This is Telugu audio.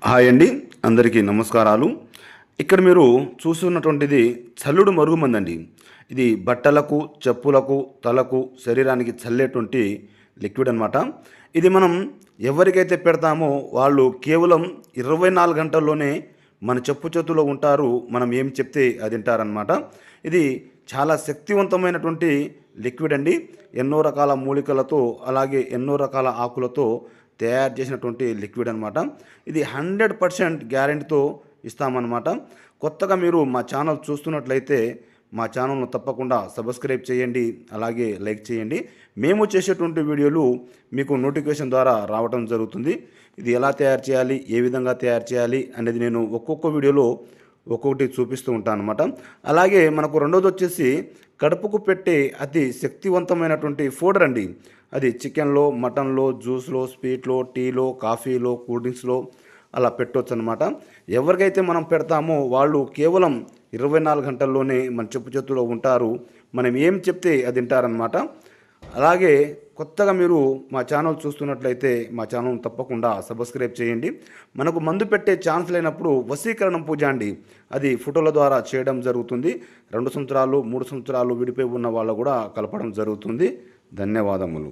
హాయ్ అండి, అందరికీ నమస్కారాలు. ఇక్కడ మీరు చూస్తున్నటువంటిది చల్లుడు మరుగుమందు అండి. ఇది బట్టలకు, చెప్పులకు, తలకు, శరీరానికి చల్లేటువంటి లిక్విడ్ అనమాట. ఇది మనం ఎవరికైతే పెడతామో వాళ్ళు కేవలం 24 గంటల్లోనే మన చెప్పు చేతుల్లో ఉంటారు. మనం ఏం చెప్తే అది వింటారనమాట. ఇది చాలా శక్తివంతమైనటువంటి లిక్విడ్ అండి. ఎన్నో రకాల మూలికలతో అలాగే ఎన్నో రకాల ఆకులతో తయారు చేసినటువంటి లిక్విడ్ అనమాట. ఇది 100% గ్యారెంటీతో ఇస్తామన్నమాట. కొత్తగా మీరు మా ఛానల్ చూస్తున్నట్లయితే మా ఛానల్ను తప్పకుండా సబ్స్క్రైబ్ చేయండి, అలాగే లైక్ చేయండి. మేము చేసేటువంటి వీడియోలు మీకు నోటిఫికేషన్ ద్వారా రావడం జరుగుతుంది. ఇది ఎలా తయారు చేయాలి, ఏ విధంగా తయారు చేయాలి అనేది నేను ఒక్కొక్క వీడియోలో ఒక్కొక్కటి చూపిస్తూ ఉంటాను అనమాట. అలాగే మనకు రెండోది వచ్చేసి కడుపుకు పెట్టే అతి శక్తివంతమైనటువంటి ఫోడర్ అండి. అది చికెన్లో, మటన్లో, జ్యూస్లో, స్వీట్లో, టీలో, కాఫీలో, కూల్ డ్రింక్స్లో అలా పెట్టవచ్చు అనమాట. ఎవరికైతే మనం పెడతామో వాళ్ళు కేవలం 24 గంటల్లోనే మన చెప్పు చేతుల్లో ఉంటారు. మనం ఏం చెప్తే అది వింటారనమాట. అలాగే కొత్తగా మీరు మా ఛానల్ చూస్తున్నట్లయితే మా ఛానల్ తప్పకుండా సబ్స్క్రైబ్ చేయండి. మనకు మందు పెట్టే ఛాన్స్ లేనప్పుడు వశీకరణం పూజ అండి, అది ఫోటోల ద్వారా చేయడం జరుగుతుంది. 2 సంవత్సరాలు 3 సంవత్సరాలు విడిపోయి ఉన్న వాళ్ళు కూడా కలపడం జరుగుతుంది. ధన్యవాదములు.